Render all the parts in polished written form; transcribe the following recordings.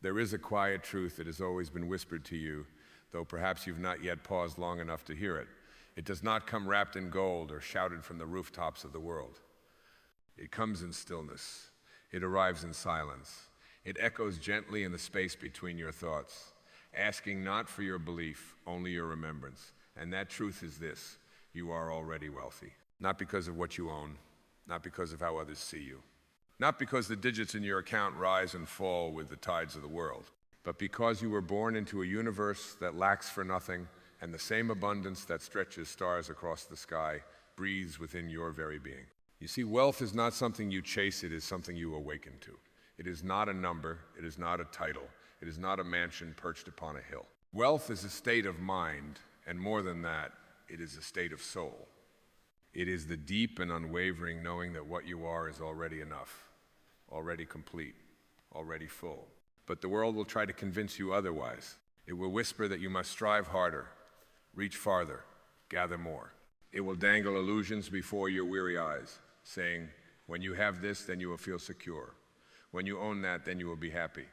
There is a quiet truth that has always been whispered to you, though perhaps you've not yet paused long enough to hear it. It does not come wrapped in gold or shouted from the rooftops of the world. It comes in stillness. It arrives in silence. It echoes gently in the space between your thoughts, asking not for your belief, only your remembrance. And that truth is this: you are already wealthy. Not because of what you own, not because of how others see you, not because the digits in your account rise and fall with the tides of the world, but because you were born into a universe that lacks for nothing, and the same abundance that stretches stars across the sky breathes within your very being. You see, wealth is not something you chase, it is something you awaken to. It is not a number, it is not a title, it is not a mansion perched upon a hill. Wealth is a state of mind, and more than that, it is a state of soul. It is the deep and unwavering knowing that what you are is already enough, already complete, already full. But the world will try to convince you otherwise. It will whisper that you must strive harder, reach farther, gather more. It will dangle illusions before your weary eyes, saying, when you have this, then you will feel secure. When you own that, then you will be happy.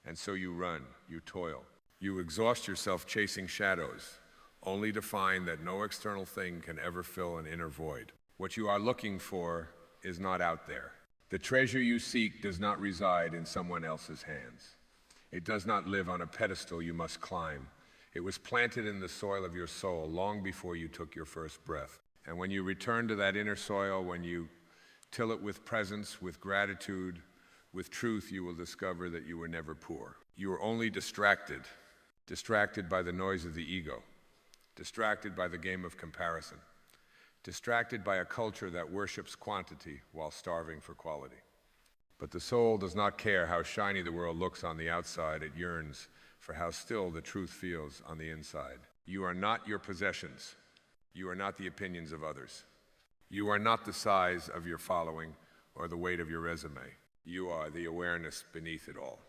And so you run, you toil, you exhaust yourself chasing shadows, only to find that no external thing can ever fill an inner void. What you are looking for is not out there. The treasure you seek does not reside in someone else's hands. It does not live on a pedestal you must climb. It was planted in the soil of your soul long before you took your first breath. And when you return to that inner soil, when you till it with presence, with gratitude, with truth, you will discover that you were never poor. You were only distracted by the noise of the ego, distracted by the game of comparison, distracted by a culture that worships quantity while starving for quality. But the soul does not care how shiny the world looks on the outside. It yearns for how still the truth feels on the inside. You are not your possessions. You are not the opinions of others. You are not the size of your following or the weight of your resume. You are the awareness beneath it all.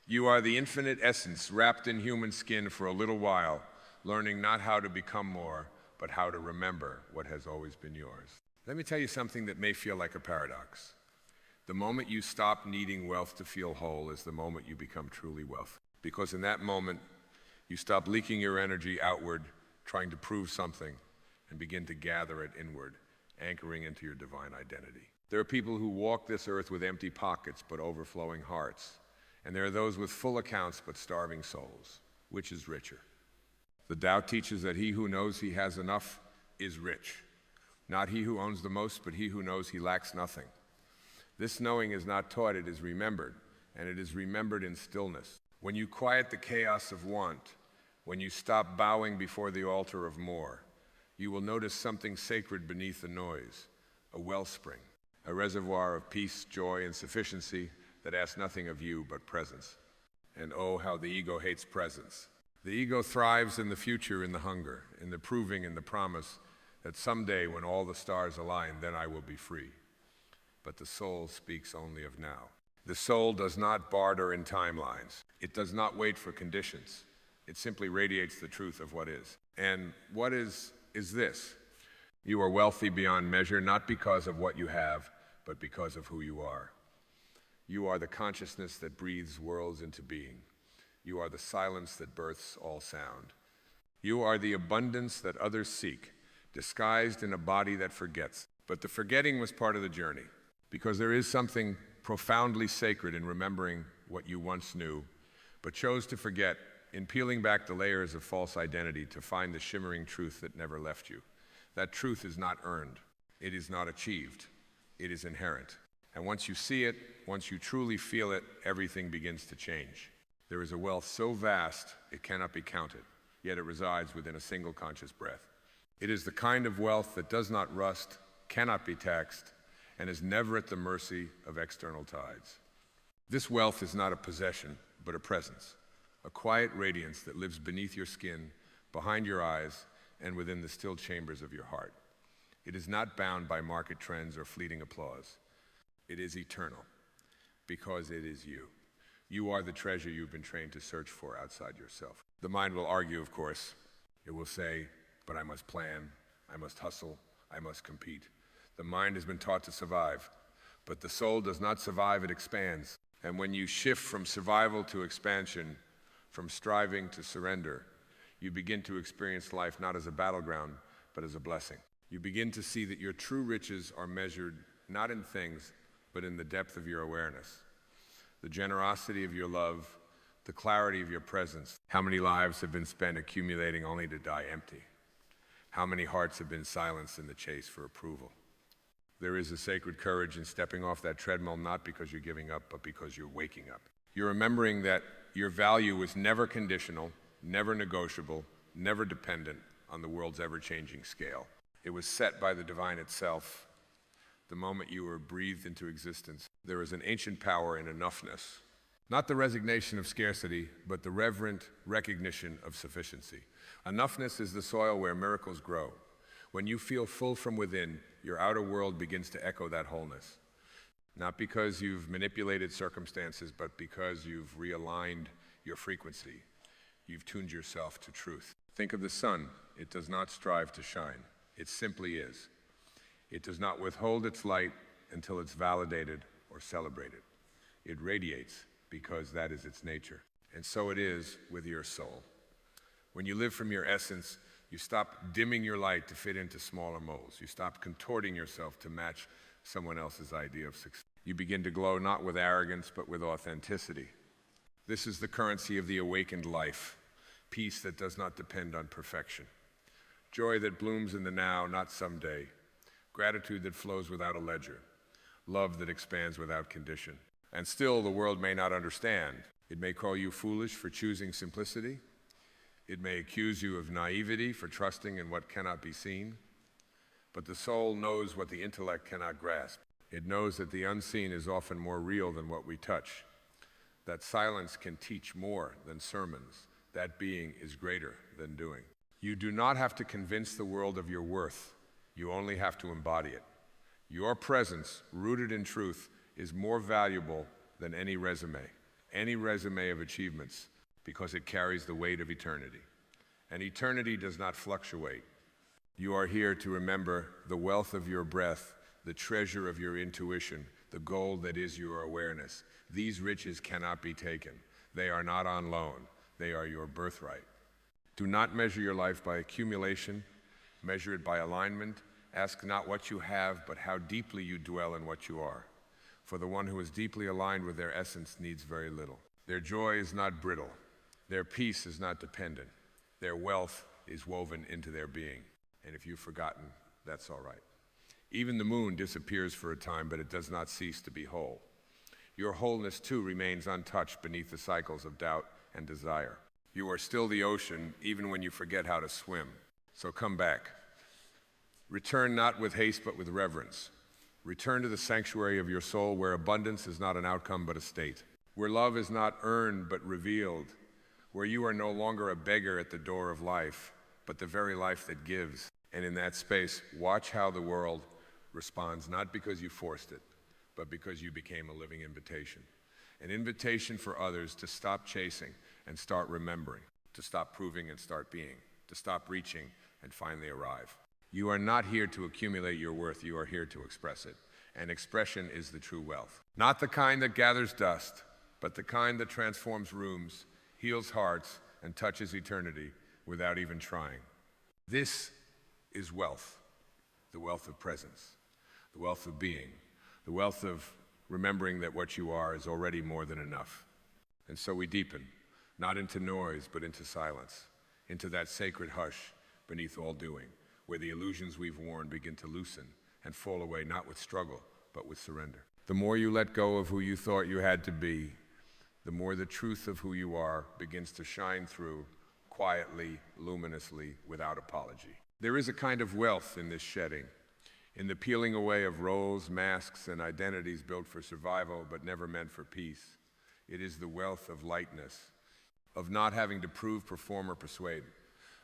You are the infinite essence wrapped in human skin for a little while, learning not how to become more, but how to remember what has always been yours. Let me tell you something that may feel like a paradox. The moment you stop needing wealth to feel whole is the moment you become truly wealthy. Because in that moment, you stop leaking your energy outward, trying to prove something, and begin to gather it inward, anchoring into your divine identity. There are people who walk this earth with empty pockets but overflowing hearts. And there are those with full accounts but starving souls. Which is richer? The Tao teaches that he who knows he has enough is rich. Not he who owns the most, but he who knows he lacks nothing. This knowing is not taught, it is remembered, and it is remembered in stillness. When you quiet the chaos of want, when you stop bowing before the altar of more, you will notice something sacred beneath the noise, a wellspring, a reservoir of peace, joy, and sufficiency that asks nothing of you but presence. And oh, how the ego hates presence. The ego thrives in the future, in the hunger, in the proving, in the promise that someday when all the stars align, then I will be free. But the soul speaks only of now. The soul does not barter in timelines. It does not wait for conditions. It simply radiates the truth of what is. And what is this: you are wealthy beyond measure, not because of what you have, but because of who you are. You are the consciousness that breathes worlds into being. You are the silence that births all sound. You are the abundance that others seek, disguised in a body that forgets. But the forgetting was part of the journey, because there is something profoundly sacred in remembering what you once knew, but chose to forget, in peeling back the layers of false identity to find the shimmering truth that never left you. That truth is not earned. It is not achieved. It is inherent. And once you see it, once you truly feel it, everything begins to change. There is a wealth so vast it cannot be counted, yet it resides within a single conscious breath. It is the kind of wealth that does not rust, cannot be taxed, and is never at the mercy of external tides. This wealth is not a possession, but a presence, a quiet radiance that lives beneath your skin, behind your eyes, and within the still chambers of your heart. It is not bound by market trends or fleeting applause. It is eternal, because it is you. You are the treasure you've been trained to search for outside yourself. The mind will argue, of course. It will say, but I must plan, I must hustle, I must compete. The mind has been taught to survive, but the soul does not survive, it expands. And when you shift from survival to expansion, from striving to surrender, you begin to experience life not as a battleground, but as a blessing. You begin to see that your true riches are measured not in things, but in the depth of your awareness, the generosity of your love, the clarity of your presence. How many lives have been spent accumulating only to die empty? How many hearts have been silenced in the chase for approval? There is a sacred courage in stepping off that treadmill, not because you're giving up, but because you're waking up. You're remembering that your value was never conditional, never negotiable, never dependent on the world's ever-changing scale. It was set by the divine itself the moment you were breathed into existence. There is an ancient power in enoughness, not the resignation of scarcity, but the reverent recognition of sufficiency. Enoughness is the soil where miracles grow. When you feel full from within, your outer world begins to echo that wholeness. Not because you've manipulated circumstances, but because you've realigned your frequency. You've tuned yourself to truth. Think of the sun. It does not strive to shine. It simply is. It does not withhold its light until it's validated or celebrated. It radiates because that is its nature. And so it is with your soul. When you live from your essence, you stop dimming your light to fit into smaller molds. You stop contorting yourself to match someone else's idea of success. You begin to glow not with arrogance, but with authenticity. This is the currency of the awakened life, peace that does not depend on perfection, joy that blooms in the now, not someday, gratitude that flows without a ledger, love that expands without condition. And still, the world may not understand. It may call you foolish for choosing simplicity. It may accuse you of naivety for trusting in what cannot be seen. But the soul knows what the intellect cannot grasp. It knows that the unseen is often more real than what we touch, that silence can teach more than sermons, that being is greater than doing. You do not have to convince the world of your worth. You only have to embody it. Your presence, rooted in truth, is more valuable than any resume of achievements, because it carries the weight of eternity. And eternity does not fluctuate. You are here to remember the wealth of your breath, the treasure of your intuition, the gold that is your awareness. These riches cannot be taken. They are not on loan. They are your birthright. Do not measure your life by accumulation. Measure it by alignment. Ask not what you have, but how deeply you dwell in what you are. For the one who is deeply aligned with their essence needs very little. Their joy is not brittle. Their peace is not dependent. Their wealth is woven into their being. And if you've forgotten, that's all right. Even the moon disappears for a time, but it does not cease to be whole. Your wholeness, too, remains untouched beneath the cycles of doubt and desire. You are still the ocean, even when you forget how to swim. So come back. Return not with haste, but with reverence. Return to the sanctuary of your soul, where abundance is not an outcome, but a state. Where love is not earned, but revealed. Where you are no longer a beggar at the door of life, but the very life that gives. And in that space, watch how the world responds, not because you forced it, but because you became a living invitation. An invitation for others to stop chasing and start remembering, to stop proving and start being, to stop reaching and finally arrive. You are not here to accumulate your worth, you are here to express it. And expression is the true wealth. Not the kind that gathers dust, but the kind that transforms rooms, heals hearts, and touches eternity without even trying. This is wealth, the wealth of presence, the wealth of being, the wealth of remembering that what you are is already more than enough. And so we deepen, not into noise, but into silence, into that sacred hush beneath all doing, where the illusions we've worn begin to loosen and fall away, not with struggle, but with surrender. The more you let go of who you thought you had to be, the more the truth of who you are begins to shine through, quietly, luminously, without apology. There is a kind of wealth in this shedding, in the peeling away of roles, masks, and identities built for survival but never meant for peace. It is the wealth of lightness, of not having to prove, perform, or persuade,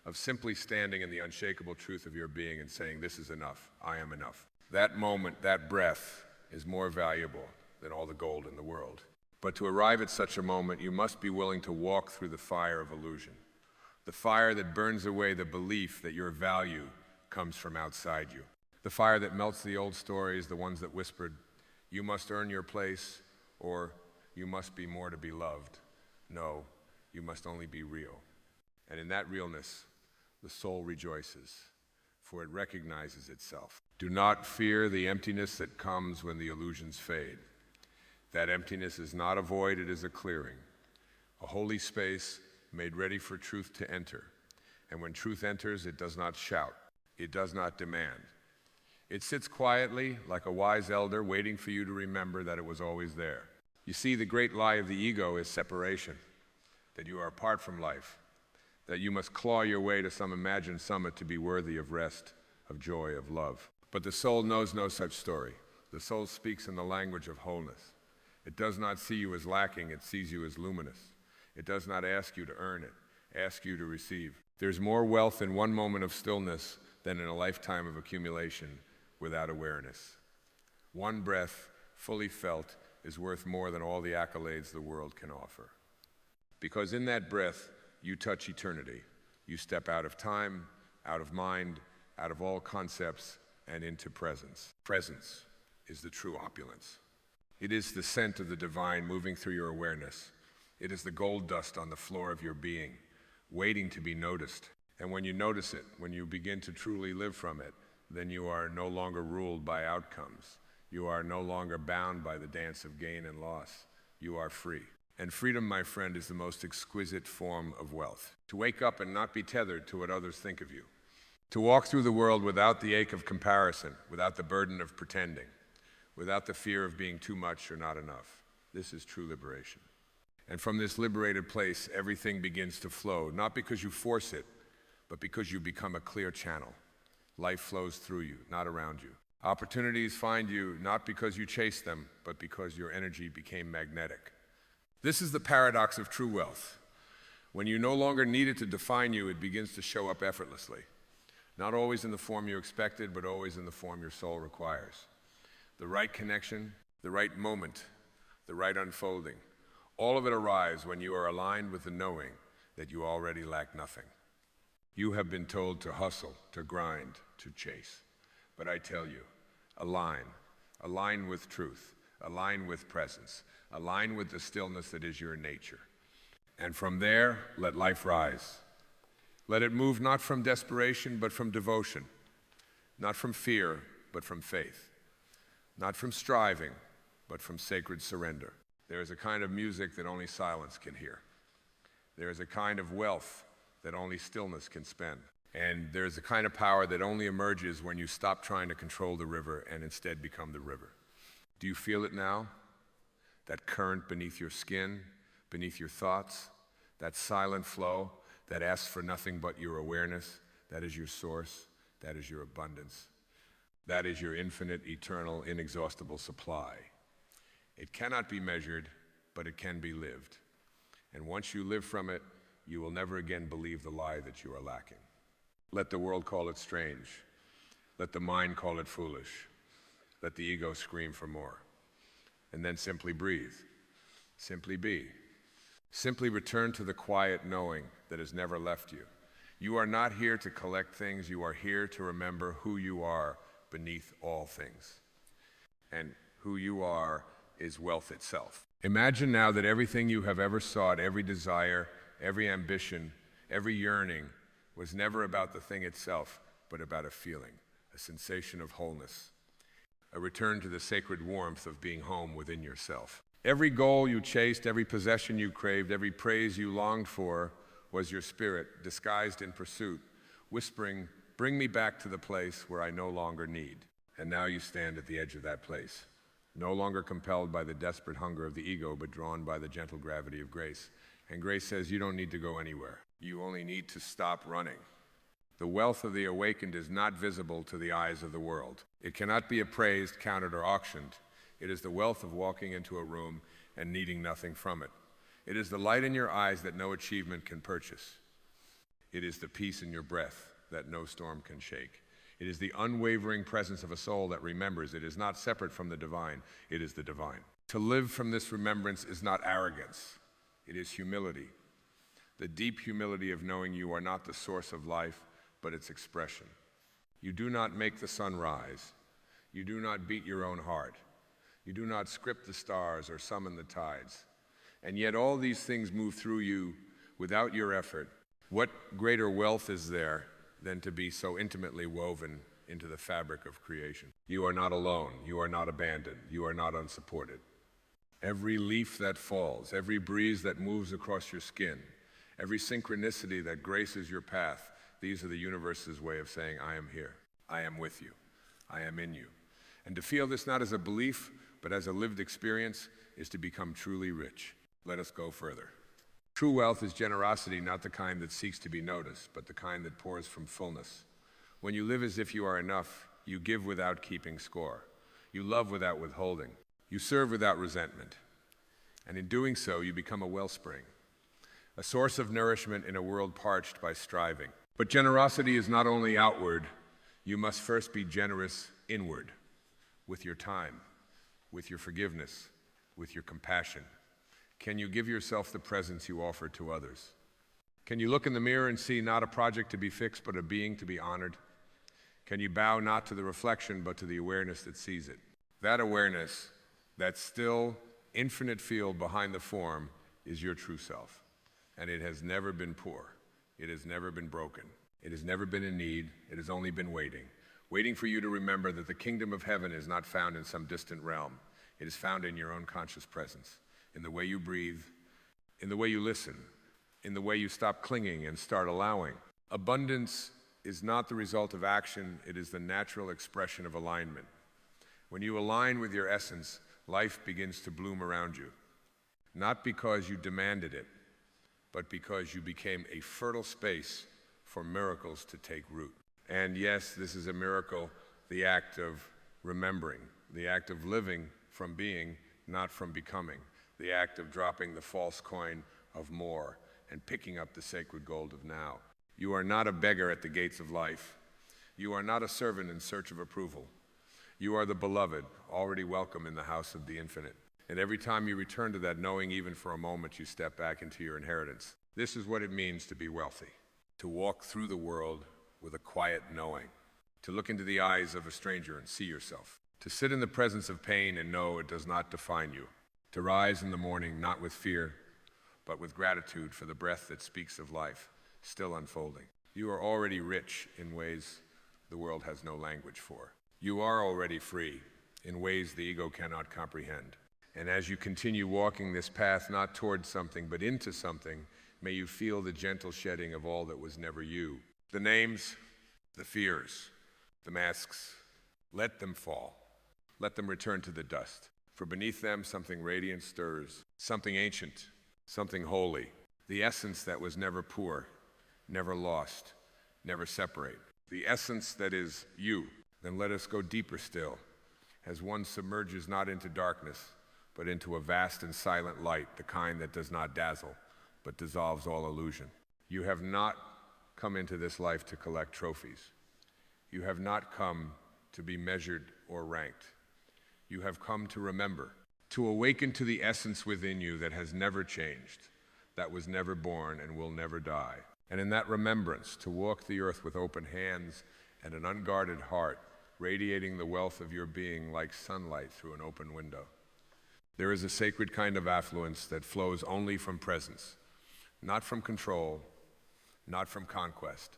of simply standing in the unshakable truth of your being and saying, this is enough, I am enough. That moment, that breath, is more valuable than all the gold in the world. But to arrive at such a moment, you must be willing to walk through the fire of illusion, the fire that burns away the belief that your value comes from outside you, the fire that melts the old stories, the ones that whispered, you must earn your place, or you must be more to be loved. No, you must only be real. And in that realness, the soul rejoices, for it recognizes itself. Do not fear the emptiness that comes when the illusions fade. That emptiness is not a void, it is a clearing, a holy space made ready for truth to enter. And when truth enters, it does not shout, it does not demand. It sits quietly like a wise elder waiting for you to remember that it was always there. You see, the great lie of the ego is separation, that you are apart from life, that you must claw your way to some imagined summit to be worthy of rest, of joy, of love. But the soul knows no such story. The soul speaks in the language of wholeness. It does not see you as lacking, it sees you as luminous. It does not ask you to earn it, ask you to receive. There's more wealth in one moment of stillness than in a lifetime of accumulation without awareness. One breath, fully felt, is worth more than all the accolades the world can offer. Because in that breath, you touch eternity. You step out of time, out of mind, out of all concepts, and into presence. Presence is the true opulence. It is the scent of the divine moving through your awareness. It is the gold dust on the floor of your being, waiting to be noticed. And when you notice it, when you begin to truly live from it, then you are no longer ruled by outcomes. You are no longer bound by the dance of gain and loss. You are free. And freedom, my friend, is the most exquisite form of wealth. To wake up and not be tethered to what others think of you. To walk through the world without the ache of comparison, without the burden of pretending, without the fear of being too much or not enough. This is true liberation. And from this liberated place, everything begins to flow, not because you force it, but because you become a clear channel. Life flows through you, not around you. Opportunities find you not because you chase them, but because your energy became magnetic. This is the paradox of true wealth. When you no longer need it to define you, it begins to show up effortlessly. Not always in the form you expected, but always in the form your soul requires. The right connection, the right moment, the right unfolding. All of it arrives when you are aligned with the knowing that you already lack nothing. You have been told to hustle, to grind, to chase. But I tell you, align with truth, align with presence, align with the stillness that is your nature. And from there, let life rise. Let it move not from desperation, but from devotion, not from fear, but from faith, not from striving, but from sacred surrender. There is a kind of music that only silence can hear. There is a kind of wealth that only stillness can spend. And there is a kind of power that only emerges when you stop trying to control the river and instead become the river. Do you feel it now? That current beneath your skin, beneath your thoughts, that silent flow that asks for nothing but your awareness. That is your source, that is your abundance. That is your infinite, eternal, inexhaustible supply. It cannot be measured, but it can be lived. And once you live from it, you will never again believe the lie that you are lacking. Let the world call it strange. Let the mind call it foolish. Let the ego scream for more. And then simply breathe. Simply be. Simply return to the quiet knowing that has never left you. You are not here to collect things. You are here to remember who you are beneath all things. And who you are is wealth itself. Imagine now that everything you have ever sought, every desire, every ambition, every yearning, was never about the thing itself, but about a feeling, a sensation of wholeness, a return to the sacred warmth of being home within yourself. Every goal you chased, every possession you craved, every praise you longed for was your spirit, disguised in pursuit, whispering, "Bring me back to the place where I no longer need." And now you stand at the edge of that place, no longer compelled by the desperate hunger of the ego, but drawn by the gentle gravity of grace. And grace says you don't need to go anywhere. You only need to stop running. The wealth of the awakened is not visible to the eyes of the world. It cannot be appraised, counted, or auctioned. It is the wealth of walking into a room and needing nothing from it. It is the light in your eyes that no achievement can purchase. It is the peace in your breath that no storm can shake. It is the unwavering presence of a soul that remembers. It is not separate from the divine. It is the divine. To live from this remembrance is not arrogance. It is humility. The deep humility of knowing you are not the source of life, but its expression. You do not make the sun rise. You do not beat your own heart. You do not script the stars or summon the tides. And yet all these things move through you without your effort. What greater wealth is there than to be so intimately woven into the fabric of creation? You are not alone. You are not abandoned. You are not unsupported. Every leaf that falls, every breeze that moves across your skin, every synchronicity that graces your path, these are the universe's way of saying, I am here. I am with you. I am in you. And to feel this not as a belief, but as a lived experience, is to become truly rich. Let us go further. True wealth is generosity, not the kind that seeks to be noticed, but the kind that pours from fullness. When you live as if you are enough, you give without keeping score. You love without withholding. You serve without resentment. And in doing so, you become a wellspring, a source of nourishment in a world parched by striving. But generosity is not only outward. You must first be generous inward, with your time, with your forgiveness, with your compassion. Can you give yourself the presence you offer to others? Can you look in the mirror and see not a project to be fixed, but a being to be honored? Can you bow not to the reflection, but to the awareness that sees it? That awareness, that still, infinite field behind the form, is your true self. And it has never been poor. It has never been broken. It has never been in need. It has only been waiting for you to remember that the kingdom of heaven is not found in some distant realm. It is found in your own conscious presence, in the way you breathe, in the way you listen, in the way you stop clinging and start allowing. Abundance is not the result of action. It is the natural expression of alignment. When you align with your essence, life begins to bloom around you, not because you demanded it, but because you became a fertile space for miracles to take root. And yes, this is a miracle, the act of remembering, the act of living from being, not from becoming, the act of dropping the false coin of more and picking up the sacred gold of now. You are not a beggar at the gates of life. You are not a servant in search of approval. You are the beloved, already welcome in the house of the infinite. And every time you return to that knowing, even for a moment, you step back into your inheritance. This is what it means to be wealthy, to walk through the world with a quiet knowing, to look into the eyes of a stranger and see yourself, to sit in the presence of pain and know it does not define you, to rise in the morning not with fear, but with gratitude for the breath that speaks of life, still unfolding. You are already rich in ways the world has no language for. You are already free in ways the ego cannot comprehend. And as you continue walking this path, not towards something, but into something, may you feel the gentle shedding of all that was never you. The names, the fears, the masks, let them fall. Let them return to the dust. For beneath them, something radiant stirs, something ancient, something holy, the essence that was never poor, never lost, never separate. The essence that is you. Then let us go deeper still, as one submerges not into darkness, but into a vast and silent light, the kind that does not dazzle, but dissolves all illusion. You have not come into this life to collect trophies. You have not come to be measured or ranked. You have come to remember, to awaken to the essence within you that has never changed, that was never born and will never die. And in that remembrance, to walk the earth with open hands and an unguarded heart, radiating the wealth of your being like sunlight through an open window. There is a sacred kind of affluence that flows only from presence, not from control, not from conquest,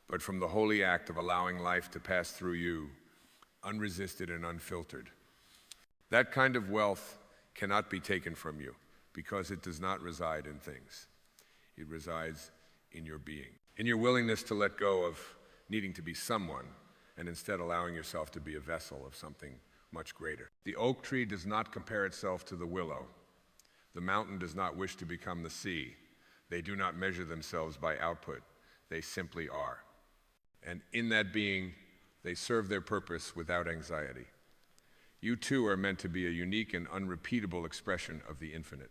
but from the holy act of allowing life to pass through you, unresisted and unfiltered. That kind of wealth cannot be taken from you because it does not reside in things. It resides in your being, in your willingness to let go of needing to be someone and instead allowing yourself to be a vessel of something much greater. The oak tree does not compare itself to the willow. The mountain does not wish to become the sea. They do not measure themselves by output. They simply are. And in that being, they serve their purpose without anxiety. You too are meant to be a unique and unrepeatable expression of the infinite,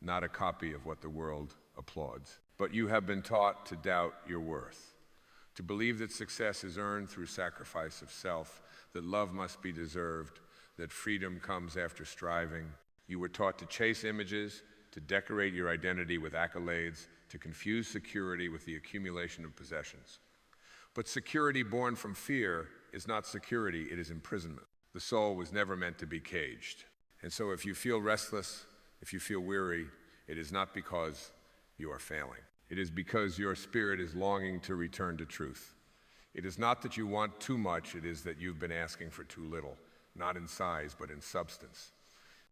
not a copy of what the world applauds. But you have been taught to doubt your worth, to believe that success is earned through sacrifice of self, that love must be deserved, that freedom comes after striving. You were taught to chase images, to decorate your identity with accolades, to confuse security with the accumulation of possessions. But security born from fear is not security, it is imprisonment. The soul was never meant to be caged. And so if you feel restless, if you feel weary, it is not because you are failing. It is because your spirit is longing to return to truth. It is not that you want too much, it is that you've been asking for too little, not in size, but in substance.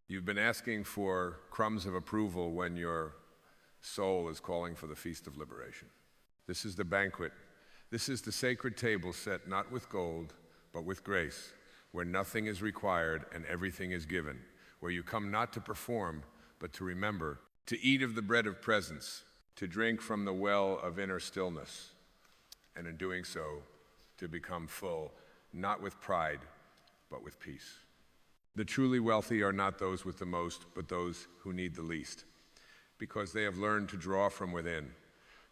You've been asking for crumbs of approval when your soul is calling for the feast of liberation. This is the banquet. This is the sacred table set not with gold, but with grace, where nothing is required and everything is given, where you come not to perform, but to remember, to eat of the bread of presence, to drink from the well of inner stillness, and in doing so, to become full, not with pride, but with peace. The truly wealthy are not those with the most, but those who need the least, because they have learned to draw from within.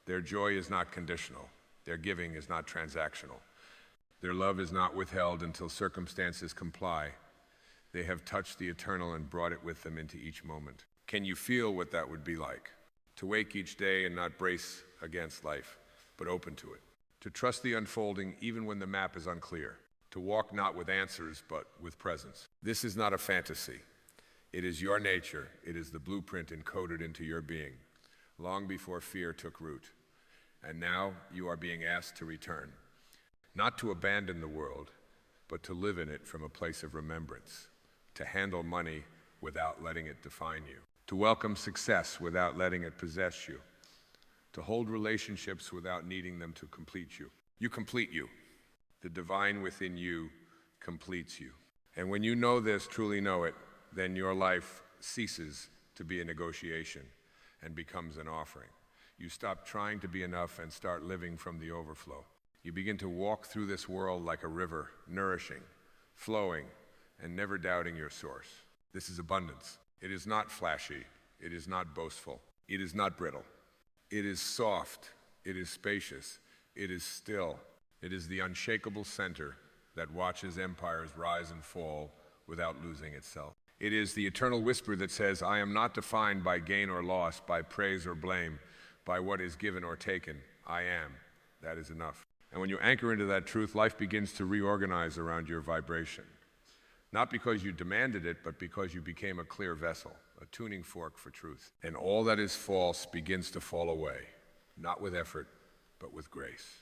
Their joy is not conditional. Their giving is not transactional. Their love is not withheld until circumstances comply. They have touched the eternal and brought it with them into each moment. Can you feel what that would be like? To wake each day and not brace against life, but open to it. To trust the unfolding even when the map is unclear. To walk not with answers, but with presence. This is not a fantasy. It is your nature. It is the blueprint encoded into your being, long before fear took root. And now you are being asked to return, not to abandon the world, but to live in it from a place of remembrance, to handle money without letting it define you, to welcome success without letting it possess you, to hold relationships without needing them to complete you. You complete you. The divine within you completes you. And when you know this, truly know it, then your life ceases to be a negotiation and becomes an offering. You stop trying to be enough and start living from the overflow. You begin to walk through this world like a river, nourishing, flowing, and never doubting your source. This is abundance. It is not flashy. It is not boastful. It is not brittle. It is soft. It is spacious. It is still. It is the unshakable center that watches empires rise and fall without losing itself. It is the eternal whisper that says, I am not defined by gain or loss, by praise or blame, by what is given or taken. I am. That is enough. And when you anchor into that truth, life begins to reorganize around your vibration. Not because you demanded it, but because you became a clear vessel, a tuning fork for truth. And all that is false begins to fall away, not with effort, but with grace.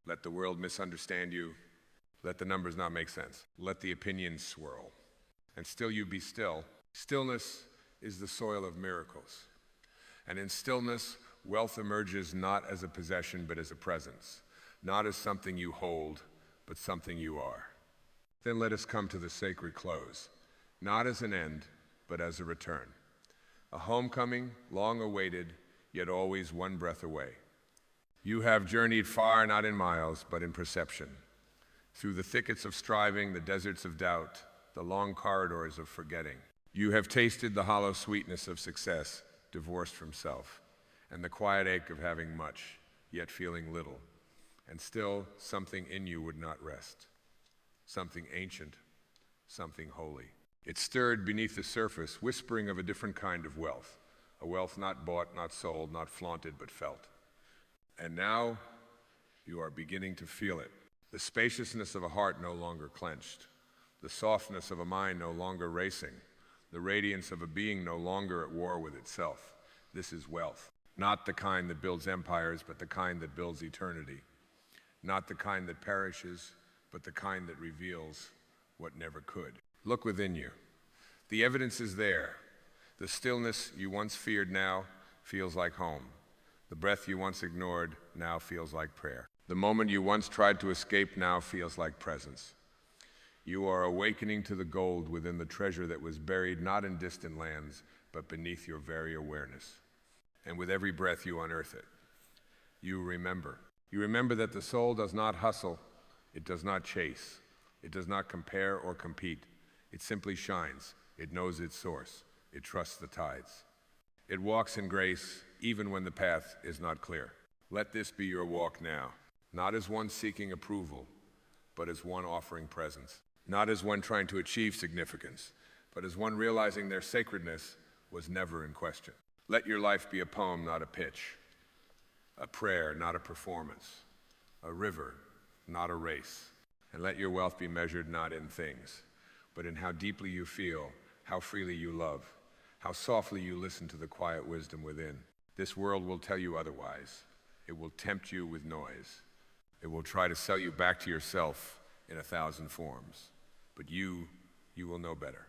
Let the world misunderstand you. Let the numbers not make sense. Let the opinions swirl. And still you be still. Stillness is the soil of miracles. And in stillness, wealth emerges not as a possession, but as a presence. Not as something you hold, but something you are. Then let us come to the sacred close, not as an end, but as a return. A homecoming, long awaited, yet always one breath away. You have journeyed far, not in miles, but in perception. Through the thickets of striving, the deserts of doubt, the long corridors of forgetting. You have tasted the hollow sweetness of success, divorced from self, and the quiet ache of having much, yet feeling little. And still, something in you would not rest. Something ancient, something holy. It stirred beneath the surface, whispering of a different kind of wealth. A wealth not bought, not sold, not flaunted, but felt. And now, you are beginning to feel it. The spaciousness of a heart no longer clenched. The softness of a mind no longer racing. The radiance of a being no longer at war with itself. This is wealth. Not the kind that builds empires, but the kind that builds eternity. Not the kind that perishes, but the kind that reveals what never could. Look within you. The evidence is there. The stillness you once feared now feels like home. The breath you once ignored now feels like prayer. The moment you once tried to escape now feels like presence. You are awakening to the gold within the treasure that was buried not in distant lands, but beneath your very awareness. And with every breath you unearth it. You remember. You remember that the soul does not hustle. It does not chase. It does not compare or compete. It simply shines. It knows its source. It trusts the tides. It walks in grace even when the path is not clear. Let this be your walk now, not as one seeking approval, but as one offering presence. Not as one trying to achieve significance, but as one realizing their sacredness was never in question. Let your life be a poem, not a pitch. A prayer, not a performance. A river, not a race. And let your wealth be measured not in things, but in how deeply you feel, how freely you love, how softly you listen to the quiet wisdom within. This world will tell you otherwise. It will tempt you with noise. It will try to sell you back to yourself in 1,000 forms. But you will know better,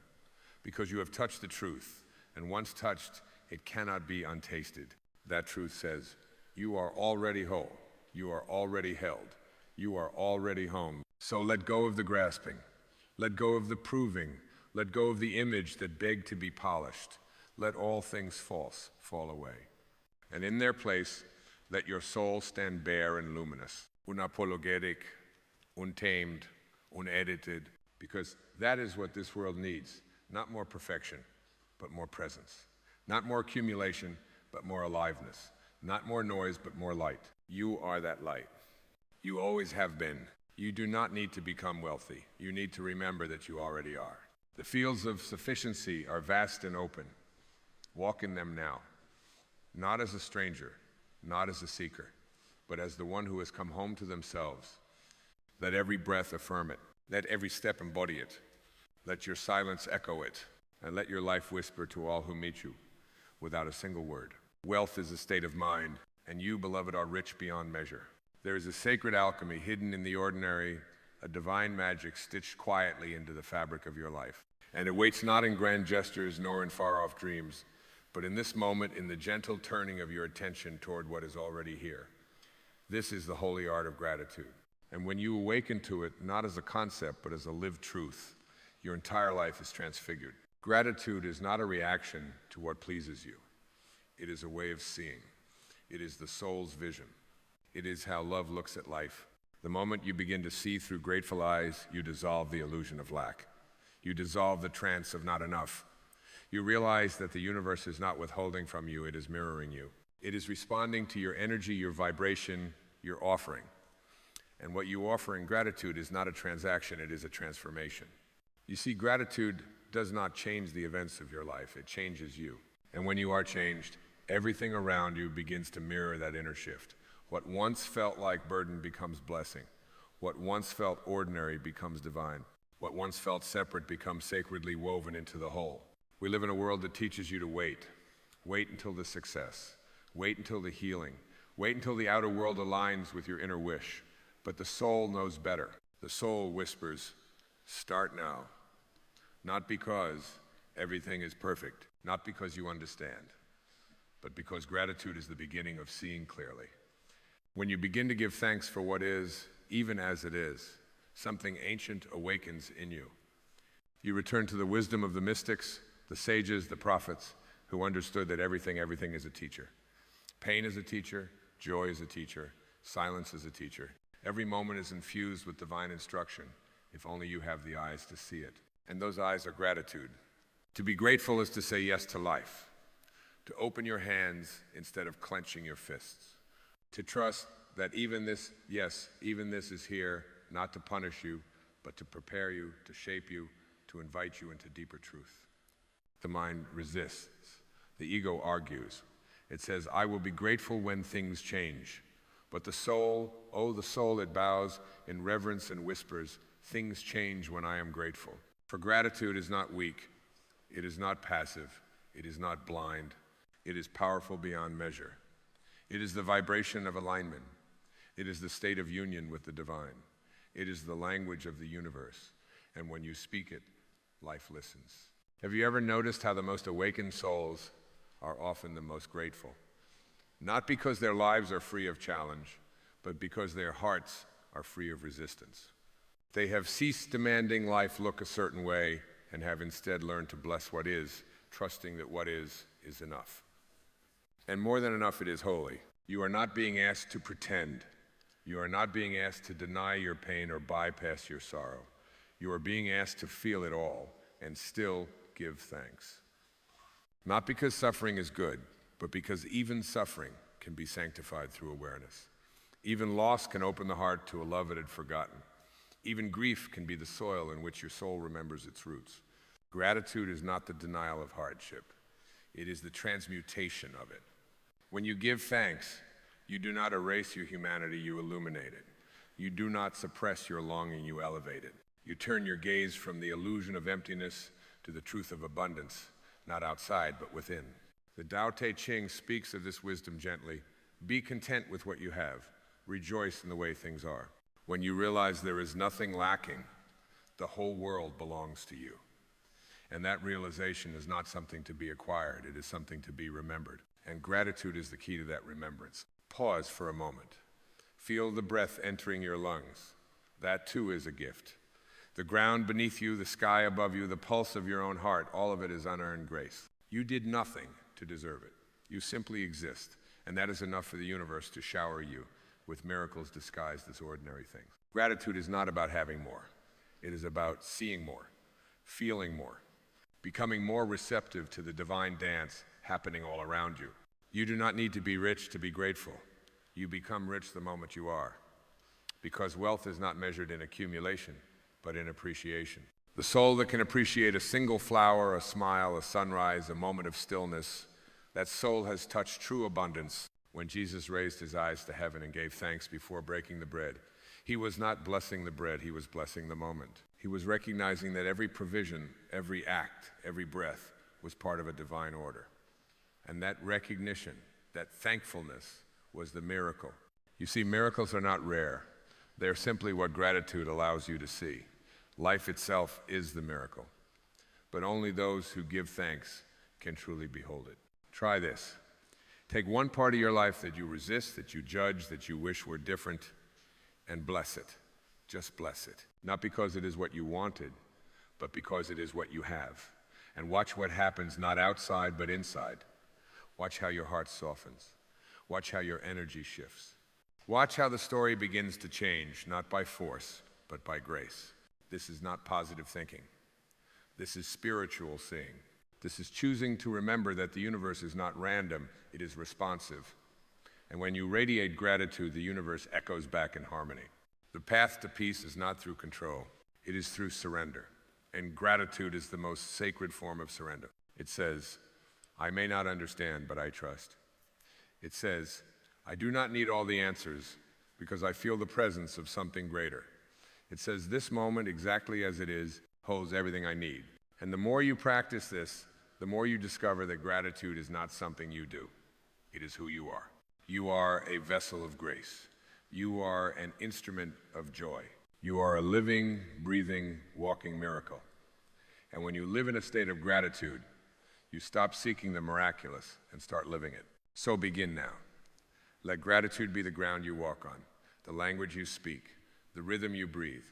because you have touched the truth, and once touched, it cannot be untasted. That truth says, you are already whole, you are already held, you are already home. So let go of the grasping, let go of the proving, let go of the image that begged to be polished. Let all things false fall away. And in their place, let your soul stand bare and luminous, unapologetic, untamed, unedited, because that is what this world needs. Not more perfection, but more presence. Not more accumulation, but more aliveness. Not more noise, but more light. You are that light. You always have been. You do not need to become wealthy. You need to remember that you already are. The fields of sufficiency are vast and open. Walk in them now. Not as a stranger, not as a seeker, but as the one who has come home to themselves. Let every breath affirm it. Let every step embody it. Let your silence echo it. And let your life whisper to all who meet you without a single word. Wealth is a state of mind, and you, beloved, are rich beyond measure. There is a sacred alchemy hidden in the ordinary, a divine magic stitched quietly into the fabric of your life. And it waits not in grand gestures nor in far-off dreams, but in this moment, in the gentle turning of your attention toward what is already here. This is the holy art of gratitude. And when you awaken to it, not as a concept, but as a lived truth, your entire life is transfigured. Gratitude is not a reaction to what pleases you. It is a way of seeing. It is the soul's vision. It is how love looks at life. The moment you begin to see through grateful eyes, you dissolve the illusion of lack. You dissolve the trance of not enough. You realize that the universe is not withholding from you, it is mirroring you. It is responding to your energy, your vibration, your offering. And what you offer in gratitude is not a transaction, it is a transformation. You see, gratitude does not change the events of your life, it changes you. And when you are changed, everything around you begins to mirror that inner shift. What once felt like burden becomes blessing. What once felt ordinary becomes divine. What once felt separate becomes sacredly woven into the whole. We live in a world that teaches you to wait. Wait until the success. Wait until the healing. Wait until the outer world aligns with your inner wish. But the soul knows better. The soul whispers, start now. Not because everything is perfect, not because you understand, but because gratitude is the beginning of seeing clearly. When you begin to give thanks for what is, even as it is, something ancient awakens in you. You return to the wisdom of the mystics, the sages, the prophets, who understood that everything is a teacher. Pain is a teacher, joy is a teacher, silence is a teacher. Every moment is infused with divine instruction, if only you have the eyes to see it. And those eyes are gratitude. To be grateful is to say yes to life, to open your hands instead of clenching your fists, to trust that even this is here, not to punish you, but to prepare you, to shape you, to invite you into deeper truth. The mind resists. The ego argues. It says, I will be grateful when things change. But the soul, oh, the soul, it bows in reverence and whispers, things change when I am grateful. For gratitude is not weak. It is not passive. It is not blind. It is powerful beyond measure. It is the vibration of alignment. It is the state of union with the divine. It is the language of the universe. And when you speak it, life listens. Have you ever noticed how the most awakened souls are often the most grateful? Not because their lives are free of challenge, but because their hearts are free of resistance. They have ceased demanding life look a certain way and have instead learned to bless what is, trusting that what is enough. And more than enough, it is holy. You are not being asked to pretend. You are not being asked to deny your pain or bypass your sorrow. You are being asked to feel it all and still give thanks. Not because suffering is good, but because even suffering can be sanctified through awareness. Even loss can open the heart to a love it had forgotten. Even grief can be the soil in which your soul remembers its roots. Gratitude is not the denial of hardship. It is the transmutation of it. When you give thanks, you do not erase your humanity, you illuminate it. You do not suppress your longing, you elevate it. You turn your gaze from the illusion of emptiness to the truth of abundance, not outside, but within. The Tao Te Ching speaks of this wisdom gently. Be content with what you have. Rejoice in the way things are. When you realize there is nothing lacking, the whole world belongs to you. And that realization is not something to be acquired, it is something to be remembered. And gratitude is the key to that remembrance. Pause for a moment. Feel the breath entering your lungs. That too is a gift. The ground beneath you, the sky above you, the pulse of your own heart, all of it is unearned grace. You did nothing to deserve it. You simply exist, and that is enough for the universe to shower you with miracles disguised as ordinary things. Gratitude is not about having more. It is about seeing more, feeling more, becoming more receptive to the divine dance happening all around you. You do not need to be rich to be grateful. You become rich the moment you are, because wealth is not measured in accumulation, but in appreciation. The soul that can appreciate a single flower, a smile, a sunrise, a moment of stillness, that soul has touched true abundance. When Jesus raised his eyes to heaven and gave thanks before breaking the bread, he was not blessing the bread, he was blessing the moment. He was recognizing that every provision, every act, every breath was part of a divine order. And that recognition, that thankfulness, was the miracle. You see, miracles are not rare. They're simply what gratitude allows you to see. Life itself is the miracle. But only those who give thanks can truly behold it. Try this. Take one part of your life that you resist, that you judge, that you wish were different, and bless it. Just bless it. Not because it is what you wanted, but because it is what you have. And watch what happens, not outside, but inside. Watch how your heart softens. Watch how your energy shifts. Watch how the story begins to change, not by force, but by grace. This is not positive thinking. This is spiritual seeing. This is choosing to remember that the universe is not random, it is responsive. And when you radiate gratitude, the universe echoes back in harmony. The path to peace is not through control, it is through surrender. And gratitude is the most sacred form of surrender. It says, I may not understand, but I trust. It says, I do not need all the answers because I feel the presence of something greater. It says, this moment, exactly as it is, holds everything I need. And the more you practice this, the more you discover that gratitude is not something you do. It is who you are. You are a vessel of grace. You are an instrument of joy. You are a living, breathing, walking miracle. And when you live in a state of gratitude, you stop seeking the miraculous and start living it. So begin now. Let gratitude be the ground you walk on, the language you speak, the rhythm you breathe.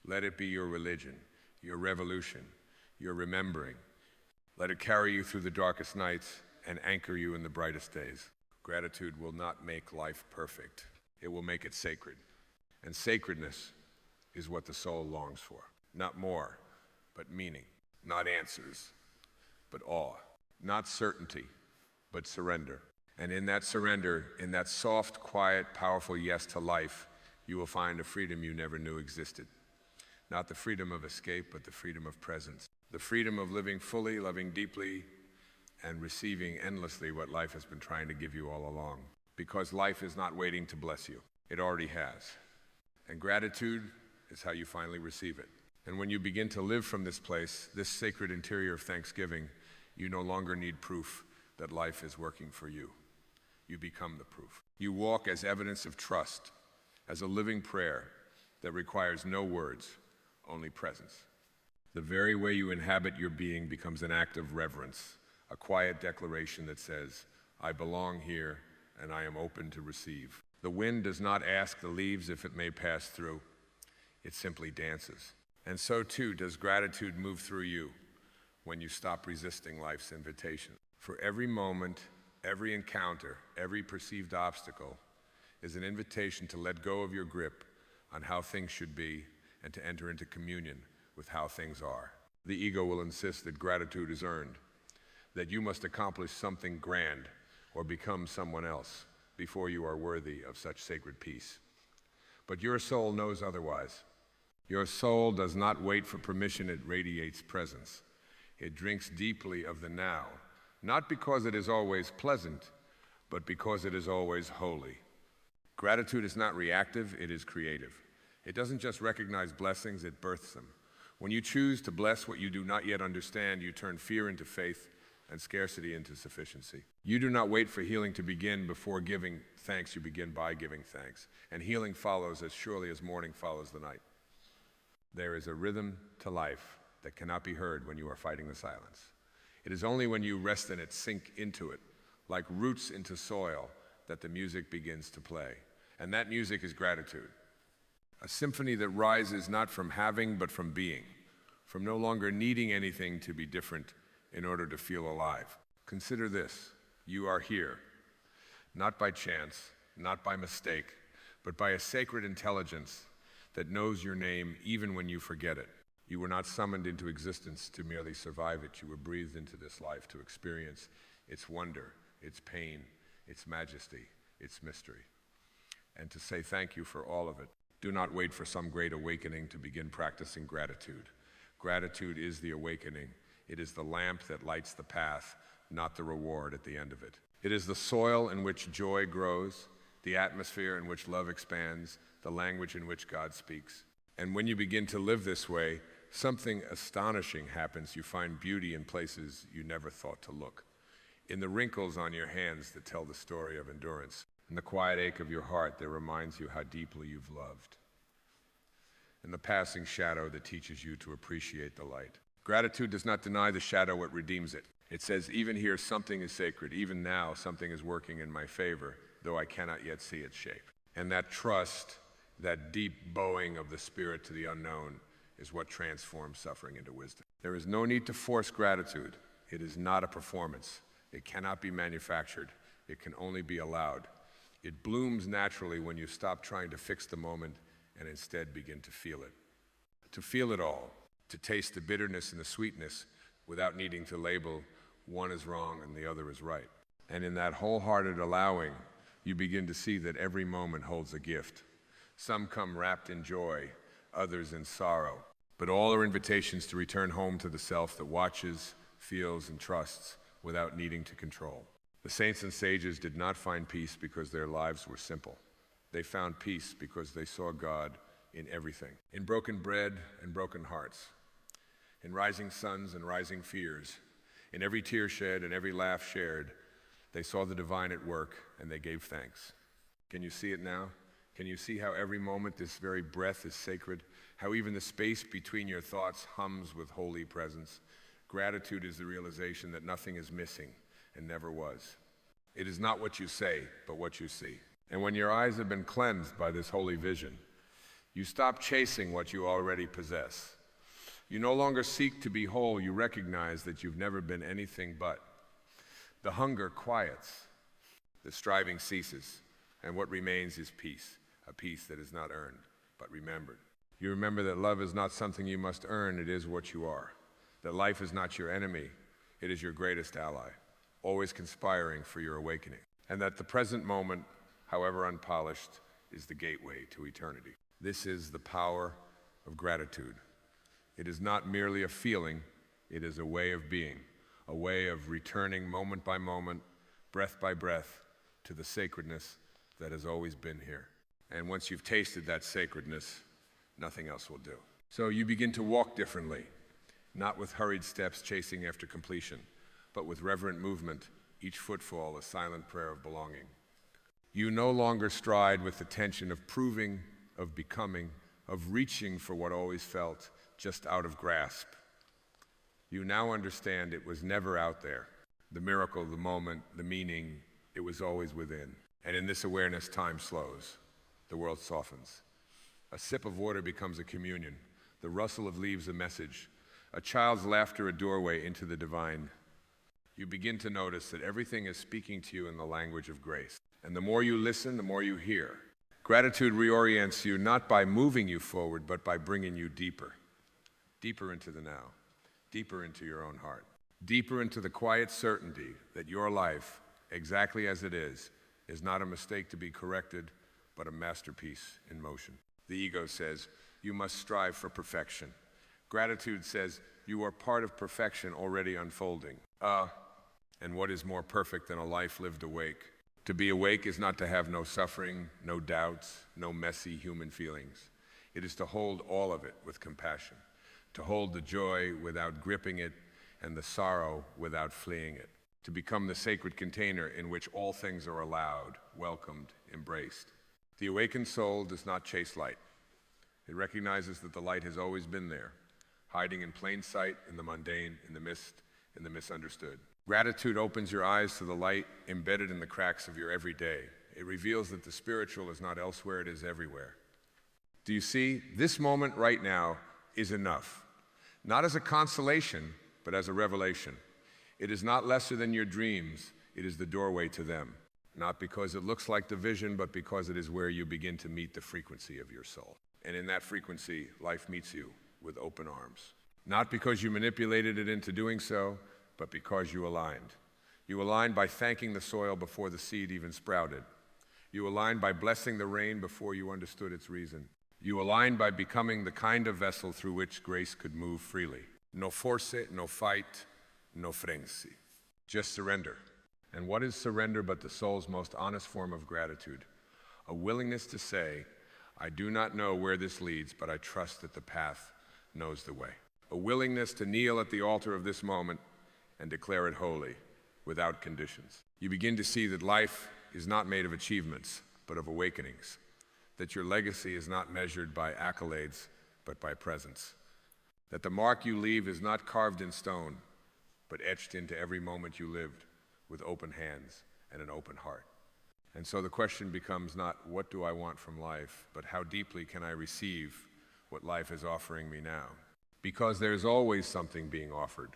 Let it be your religion, your revolution, your remembering. Let it carry you through the darkest nights and anchor you in the brightest days. Gratitude will not make life perfect. It will make it sacred. And sacredness is what the soul longs for. Not more, but meaning. Not answers, but awe. Not certainty, but surrender. And in that surrender, in that soft, quiet, powerful yes to life, you will find a freedom you never knew existed. Not the freedom of escape, but the freedom of presence. The freedom of living fully, loving deeply, and receiving endlessly what life has been trying to give you all along. Because life is not waiting to bless you. It already has. And gratitude is how you finally receive it. And when you begin to live from this place, this sacred interior of thanksgiving, you no longer need proof that life is working for you. You become the proof. You walk as evidence of trust, as a living prayer that requires no words, only presence. The very way you inhabit your being becomes an act of reverence, a quiet declaration that says, I belong here and I am open to receive. The wind does not ask the leaves if it may pass through. It simply dances. And so too does gratitude move through you when you stop resisting life's invitation. For every moment, every encounter, every perceived obstacle is an invitation to let go of your grip on how things should be and to enter into communion with how things are. The ego will insist that gratitude is earned, that you must accomplish something grand or become someone else before you are worthy of such sacred peace. But your soul knows otherwise. Your soul does not wait for permission, it radiates presence. It drinks deeply of the now, not because it is always pleasant, but because it is always holy. Gratitude is not reactive, it is creative. It doesn't just recognize blessings, it births them. When you choose to bless what you do not yet understand, you turn fear into faith and scarcity into sufficiency. You do not wait for healing to begin before giving thanks. You begin by giving thanks. And healing follows as surely as morning follows the night. There is a rhythm to life that cannot be heard when you are fighting the silence. It is only when you rest in it, sink into it, like roots into soil, that the music begins to play. And that music is gratitude. A symphony that rises not from having, but from being, from no longer needing anything to be different in order to feel alive. Consider this: you are here, not by chance, not by mistake, but by a sacred intelligence that knows your name even when you forget it. You were not summoned into existence to merely survive it. You were breathed into this life to experience its wonder, its pain, its majesty, its mystery, and to say thank you for all of it. Do not wait for some great awakening to begin practicing gratitude. Gratitude is the awakening. It is the lamp that lights the path, not the reward at the end of it. It is the soil in which joy grows, the atmosphere in which love expands, the language in which God speaks. And when you begin to live this way, something astonishing happens. You find beauty in places you never thought to look, in the wrinkles on your hands that tell the story of endurance, in the quiet ache of your heart that reminds you how deeply you've loved, in the passing shadow that teaches you to appreciate the light. Gratitude does not deny the shadow, it redeems it. It says, even here something is sacred, even now something is working in my favor, though I cannot yet see its shape. And that trust, that deep bowing of the spirit to the unknown, is what transforms suffering into wisdom. There is no need to force gratitude. It is not a performance. It cannot be manufactured. It can only be allowed. It blooms naturally when you stop trying to fix the moment and instead begin to feel it. To feel it all, to taste the bitterness and the sweetness without needing to label one is wrong and the other is right. And in that wholehearted allowing, you begin to see that every moment holds a gift. Some come wrapped in joy, others in sorrow, but all are invitations to return home to the self that watches, feels, and trusts without needing to control. The saints and sages did not find peace because their lives were simple. They found peace because they saw God in everything, in broken bread and broken hearts, in rising suns and rising fears, in every tear shed and every laugh shared. They saw the divine at work and they gave thanks. Can you see it now? Can you see how every moment, this very breath, is sacred? How even the space between your thoughts hums with holy presence? Gratitude is the realization that nothing is missing and never was. It is not what you say, but what you see. And when your eyes have been cleansed by this holy vision, you stop chasing what you already possess. You no longer seek to be whole. You recognize that you've never been anything but. The hunger quiets, the striving ceases, and what remains is peace, a peace that is not earned, but remembered. You remember that love is not something you must earn, it is what you are. That life is not your enemy, it is your greatest ally, always conspiring for your awakening. And that the present moment, however unpolished, is the gateway to eternity. This is the power of gratitude. It is not merely a feeling, it is a way of being, a way of returning moment by moment, breath by breath, to the sacredness that has always been here. And once you've tasted that sacredness, nothing else will do. So you begin to walk differently, not with hurried steps chasing after completion, but with reverent movement, each footfall a silent prayer of belonging. You no longer stride with the tension of proving, of becoming, of reaching for what always felt just out of grasp. You now understand it was never out there. The miracle, the moment, the meaning, it was always within. And in this awareness, time slows. The world softens. A sip of water becomes a communion. The rustle of leaves a message. A child's laughter a doorway into the divine. You begin to notice that everything is speaking to you in the language of grace. And the more you listen, the more you hear. Gratitude reorients you not by moving you forward, but by bringing you deeper. Deeper into the now. Deeper into your own heart. Deeper into the quiet certainty that your life, exactly as it is not a mistake to be corrected, but a masterpiece in motion. The ego says, you must strive for perfection. Gratitude says, you are part of perfection already unfolding. And what is more perfect than a life lived awake? To be awake is not to have no suffering, no doubts, no messy human feelings. It is to hold all of it with compassion. to hold the joy without gripping it and the sorrow without fleeing it, to become the sacred container in which all things are allowed, welcomed, embraced. The awakened soul does not chase light. It recognizes that the light has always been there, hiding in plain sight, in the mundane, in the mist, in the misunderstood. Gratitude opens your eyes to the light embedded in the cracks of your everyday. It reveals that the spiritual is not elsewhere, it is everywhere. Do you see? This moment right now is enough. Not as a consolation, but as a revelation. It is not lesser than your dreams, it is the doorway to them. Not because it looks like the vision, but because it is where you begin to meet the frequency of your soul. And in that frequency, life meets you with open arms. Not because you manipulated it into doing so, but because you aligned. You aligned by thanking the soil before the seed even sprouted. You aligned by blessing the rain before you understood its reason. You aligned by becoming the kind of vessel through which grace could move freely. No force, no fight, no frenzy. Just surrender. And what is surrender but the soul's most honest form of gratitude? A willingness to say, I do not know where this leads, but I trust that the path knows the way. A willingness to kneel at the altar of this moment and declare it holy, without conditions. You begin to see that life is not made of achievements, but of awakenings. That your legacy is not measured by accolades, but by presence. That the mark you leave is not carved in stone, but etched into every moment you lived with open hands and an open heart. And so the question becomes not what do I want from life, but how deeply can I receive what life is offering me now? Because there's always something being offered,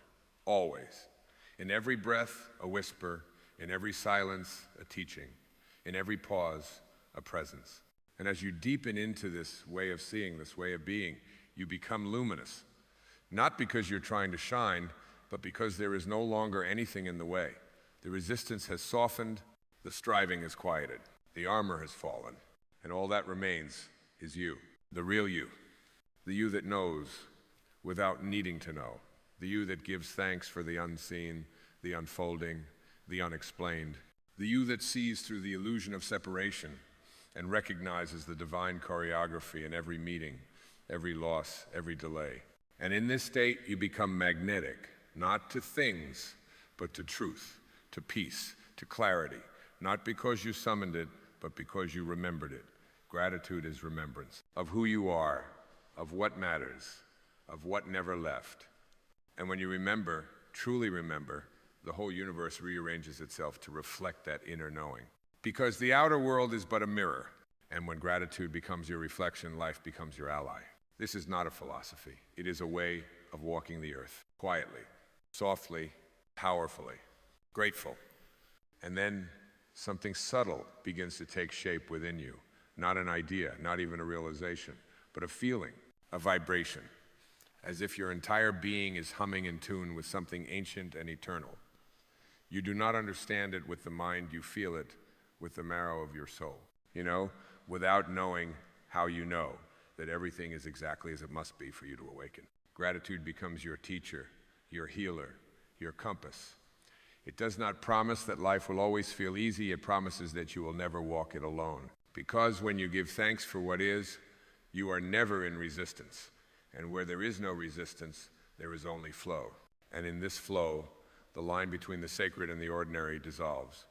always. In every breath, a whisper. In every silence, a teaching. In every pause, a presence. And as you deepen into this way of seeing, this way of being, you become luminous. Not because you're trying to shine, but because there is no longer anything in the way. The resistance has softened, the striving is quieted, the armor has fallen, and all that remains is you, the real you, the you that knows without needing to know, the you that gives thanks for the unseen, the unfolding, the unexplained, the you that sees through the illusion of separation and recognizes the divine choreography in every meeting, every loss, every delay. And in this state, you become magnetic, not to things, but to truth, to peace, to clarity, not because you summoned it, but because you remembered it. Gratitude is remembrance of who you are, of what matters, of what never left. And when you remember, truly remember, the whole universe rearranges itself to reflect that inner knowing. Because the outer world is but a mirror, and when gratitude becomes your reflection, life becomes your ally. This is not a philosophy. It is a way of walking the earth, quietly, softly, powerfully, grateful. And then something subtle begins to take shape within you. Not an idea, not even a realization, but a feeling, a vibration, as if your entire being is humming in tune with something ancient and eternal. You do not understand it with the mind, you feel it with the marrow of your soul. You know, without knowing how you know that everything is exactly as it must be for you to awaken. Gratitude becomes your teacher, your healer, your compass. It does not promise that life will always feel easy, it promises that you will never walk it alone. Because when you give thanks for what is, you are never in resistance. And where there is no resistance, there is only flow. And in this flow, the line between the sacred and the ordinary dissolves.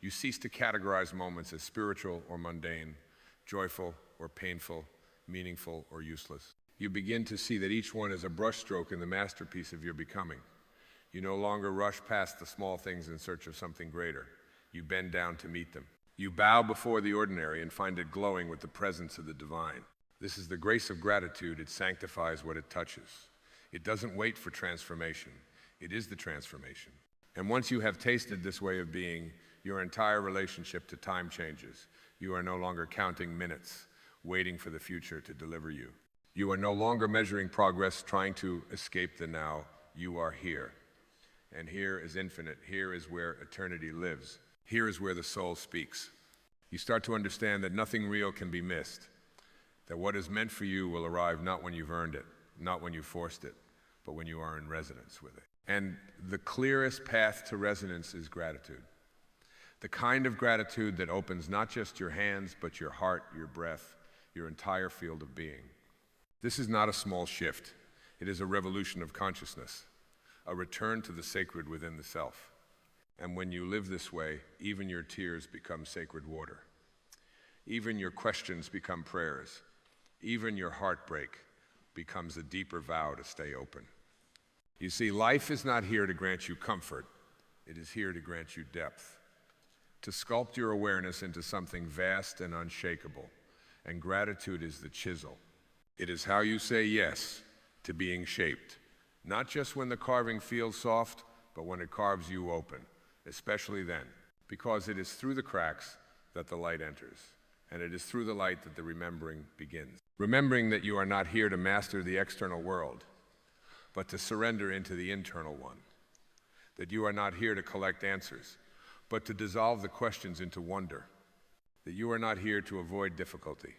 You cease to categorize moments as spiritual or mundane, joyful or painful, meaningful or useless. You begin to see that each one is a brushstroke in the masterpiece of your becoming. You no longer rush past the small things in search of something greater. You bend down to meet them. You bow before the ordinary and find it glowing with the presence of the divine. This is the grace of gratitude. It sanctifies what it touches. It doesn't wait for transformation. It is the transformation. And once you have tasted this way of being, your entire relationship to time changes. You are no longer counting minutes, waiting for the future to deliver you. You are no longer measuring progress, trying to escape the now. You are here. And here is infinite. Here is where eternity lives. Here is where the soul speaks. You start to understand that nothing real can be missed. That what is meant for you will arrive not when you've earned it, not when you forced it, but when you are in resonance with it. And the clearest path to resonance is gratitude. The kind of gratitude that opens not just your hands, but your heart, your breath, your entire field of being. This is not a small shift. It is a revolution of consciousness, a return to the sacred within the self. And when you live this way, even your tears become sacred water. Even your questions become prayers. Even your heartbreak becomes a deeper vow to stay open. You see, life is not here to grant you comfort. It is here to grant you depth, to sculpt your awareness into something vast and unshakable. And gratitude is the chisel. It is how you say yes to being shaped, not just when the carving feels soft, but when it carves you open, especially then, because it is through the cracks that the light enters, and it is through the light that the remembering begins. Remembering that you are not here to master the external world, but to surrender into the internal one. That you are not here to collect answers, but to dissolve the questions into wonder. That you are not here to avoid difficulty,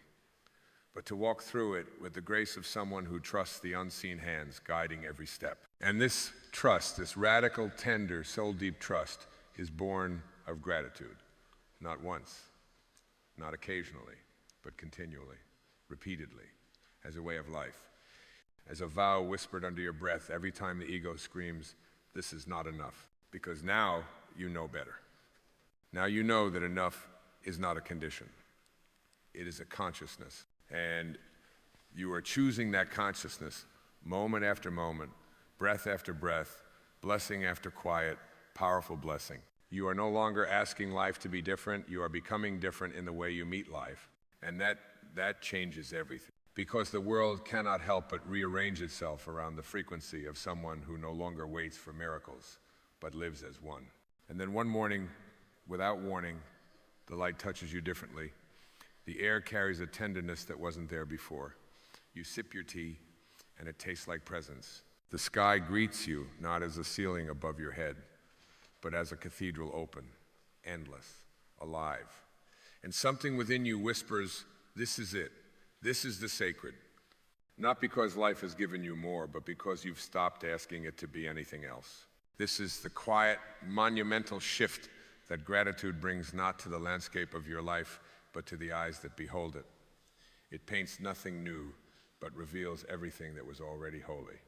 but to walk through it with the grace of someone who trusts the unseen hands guiding every step. And this trust, this radical, tender, soul-deep trust, is born of gratitude. Not once, not occasionally, but continually, repeatedly, as a way of life. As a vow whispered under your breath every time the ego screams, "This is not enough." Because now you know better. Now you know that enough is not a condition. It is a consciousness. And you are choosing that consciousness moment after moment, breath after breath, blessing after quiet, powerful blessing. You are no longer asking life to be different. You are becoming different in the way you meet life. And that changes everything. Because the world cannot help but rearrange itself around the frequency of someone who no longer waits for miracles, but lives as one. And then one morning, without warning, the light touches you differently. The air carries a tenderness that wasn't there before. You sip your tea, and it tastes like presents. The sky greets you, not as a ceiling above your head, but as a cathedral open, endless, alive. And something within you whispers, "This is it. This is the sacred." Not because life has given you more, but because you've stopped asking it to be anything else. This is the quiet, monumental shift that gratitude brings not to the landscape of your life, but to the eyes that behold it. It paints nothing new, but reveals everything that was already holy.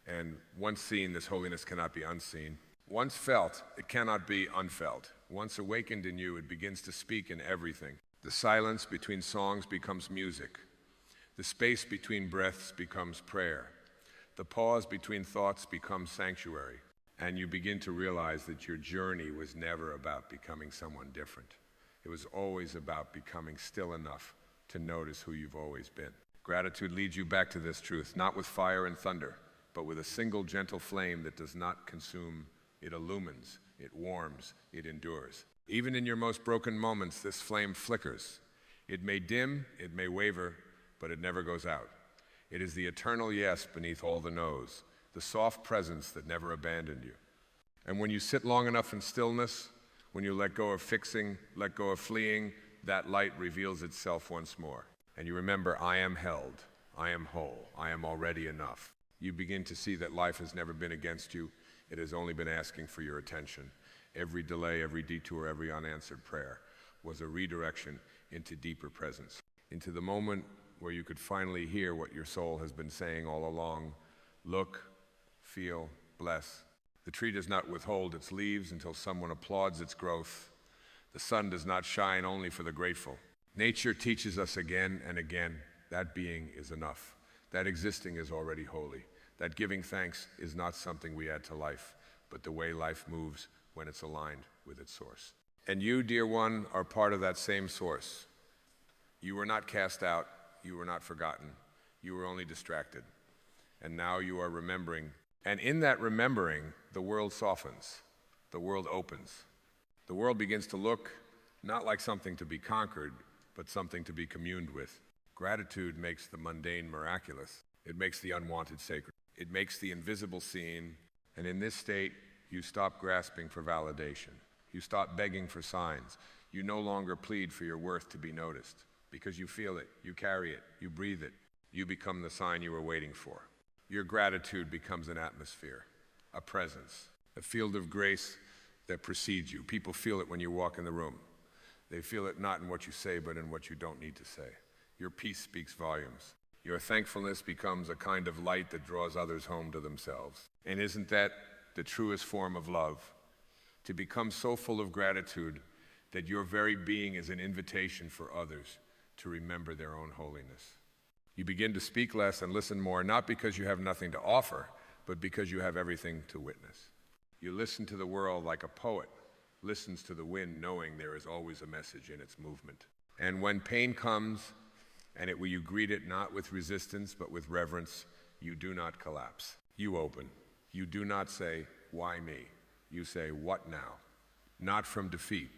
And once seen, this holiness cannot be unseen. Once felt, it cannot be unfelt. Once awakened in you, it begins to speak in everything. The silence between songs becomes music. The space between breaths becomes prayer. The pause between thoughts becomes sanctuary. And you begin to realize that your journey was never about becoming someone different. It was always about becoming still enough to notice who you've always been. Gratitude leads you back to this truth, not with fire and thunder, but with a single gentle flame that does not consume. It illumines, it warms, it endures. Even in your most broken moments, this flame flickers. It may dim, it may waver, but it never goes out. It is the eternal yes beneath all the no's, the soft presence that never abandoned you. And when you sit long enough in stillness, when you let go of fixing, let go of fleeing, that light reveals itself once more. And you remember, I am held, I am whole, I am already enough. You begin to see that life has never been against you. It has only been asking for your attention. Every delay, every detour, every unanswered prayer was a redirection into deeper presence, into the moment where you could finally hear what your soul has been saying all along. Look, feel, bless. The tree does not withhold its leaves until someone applauds its growth. The sun does not shine only for the grateful. Nature teaches us again and again that being is enough, that existing is already holy, that giving thanks is not something we add to life, but the way life moves when it's aligned with its source. And you, dear one, are part of that same source. You were not cast out, you were not forgotten, you were only distracted. And now you are remembering. And in that remembering, the world softens, the world opens. The world begins to look not like something to be conquered, but something to be communed with. Gratitude makes the mundane miraculous. It makes the unwanted sacred. It makes the invisible seen. And in this state, you stop grasping for validation. You stop begging for signs. You no longer plead for your worth to be noticed because you feel it, you carry it, you breathe it. You become the sign you were waiting for. Your gratitude becomes an atmosphere, a presence, a field of grace that precedes you. People feel it when you walk in the room. They feel it not in what you say, but in what you don't need to say. Your peace speaks volumes. Your thankfulness becomes a kind of light that draws others home to themselves. And isn't that the truest form of love? To become so full of gratitude that your very being is an invitation for others to remember their own holiness. You begin to speak less and listen more, not because you have nothing to offer, but because you have everything to witness. You listen to the world like a poet listens to the wind, knowing there is always a message in its movement. And when pain comes, you greet it not with resistance, but with reverence, you do not collapse. You open. You do not say, "Why me?" You say, "What now?" Not from defeat,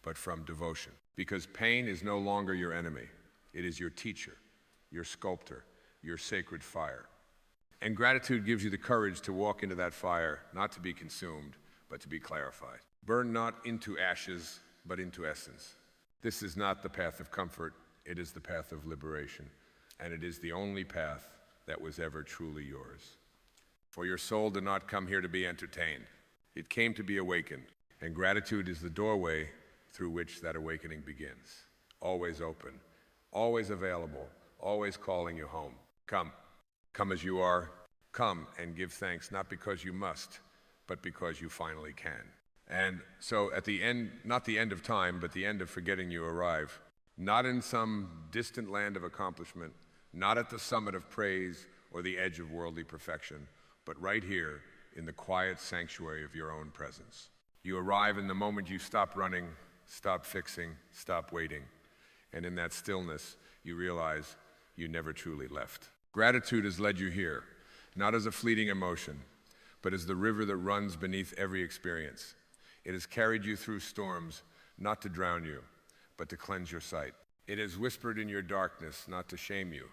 but from devotion. Because pain is no longer your enemy. It is your teacher, your sculptor, your sacred fire. And gratitude gives you the courage to walk into that fire, not to be consumed, but to be clarified. Burn not into ashes, but into essence. This is not the path of comfort, it is the path of liberation, and it is the only path that was ever truly yours. For your soul did not come here to be entertained. It came to be awakened, and gratitude is the doorway through which that awakening begins. Always open, always available, always calling you home. Come. Come as you are. Come and give thanks, not because you must, but because you finally can. And so at the end, not the end of time, but the end of forgetting, you arrive, not in some distant land of accomplishment, not at the summit of praise or the edge of worldly perfection, but right here in the quiet sanctuary of your own presence. You arrive in the moment you stop running, stop fixing, stop waiting. And in that stillness, you realize you never truly left. Gratitude has led you here, not as a fleeting emotion, but as the river that runs beneath every experience. It has carried you through storms, not to drown you, but to cleanse your sight. It has whispered in your darkness, not to shame you,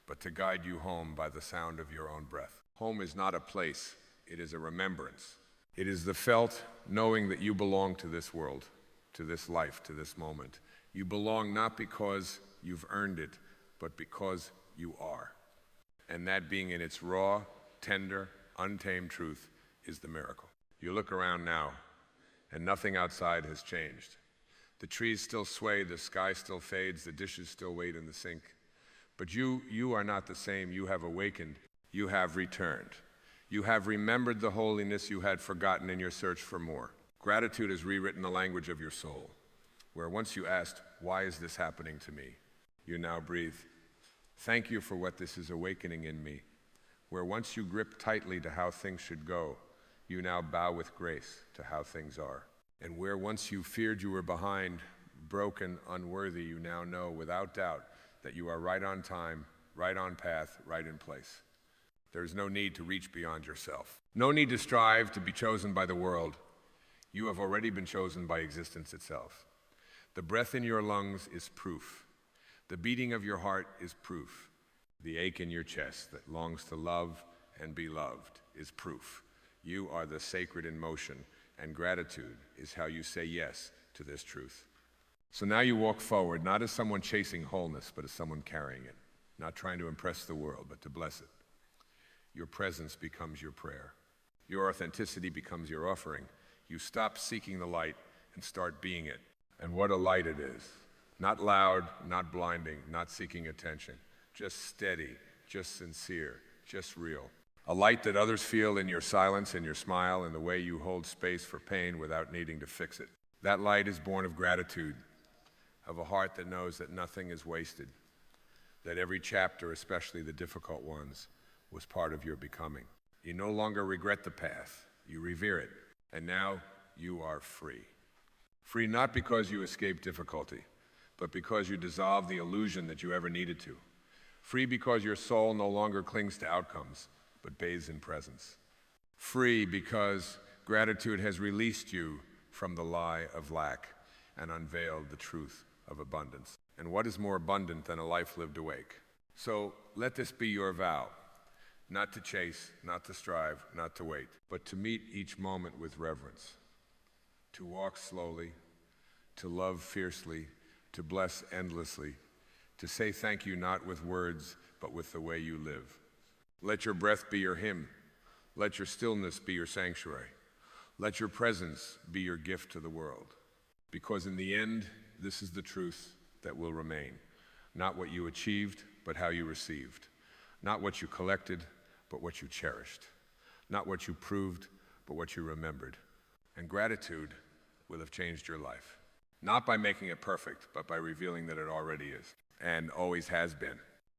but to guide you home by the sound of your own breath. Home is not a place, it is a remembrance. It is the felt knowing that you belong to this world, to this life, to this moment. You belong not because you've earned it, but because you are. And that being in its raw, tender, untamed truth is the miracle. You look around now, and nothing outside has changed. The trees still sway, the sky still fades, the dishes still wait in the sink. But you are not the same. You have awakened. You have returned. You have remembered the holiness you had forgotten in your search for more. Gratitude has rewritten the language of your soul, where once you asked, "Why is this happening to me?" you now breathe, "Thank you for what this is awakening in me." Where once you gripped tightly to how things should go, you now bow with grace to how things are. And where once you feared you were behind, broken, unworthy, you now know without doubt that you are right on time, right on path, right in place. There is no need to reach beyond yourself. No need to strive to be chosen by the world. You have already been chosen by existence itself. The breath in your lungs is proof. The beating of your heart is proof. The ache in your chest that longs to love and be loved is proof. You are the sacred in motion, and gratitude is how you say yes to this truth. So now you walk forward, not as someone chasing wholeness, but as someone carrying it, not trying to impress the world, but to bless it. Your presence becomes your prayer. Your authenticity becomes your offering. You stop seeking the light and start being it. And what a light it is. Not loud, not blinding, not seeking attention. Just steady, just sincere, just real. A light that others feel in your silence, in your smile, in the way you hold space for pain without needing to fix it. That light is born of gratitude, of a heart that knows that nothing is wasted, that every chapter, especially the difficult ones, was part of your becoming. You no longer regret the path, you revere it, and now you are free. Free not because you escaped difficulty, but because you dissolved the illusion that you ever needed to. Free because your soul no longer clings to outcomes, but bathes in presence. Free because gratitude has released you from the lie of lack and unveiled the truth of abundance. And what is more abundant than a life lived awake? So let this be your vow, not to chase, not to strive, not to wait, but to meet each moment with reverence, to walk slowly, to love fiercely, to bless endlessly, to say thank you not with words, but with the way you live. Let your breath be your hymn. Let your stillness be your sanctuary. Let your presence be your gift to the world. Because in the end, this is the truth that will remain. Not what you achieved, but how you received. Not what you collected, but what you cherished. Not what you proved, but what you remembered. And gratitude will have changed your life. Not by making it perfect, but by revealing that it already is, and always has been.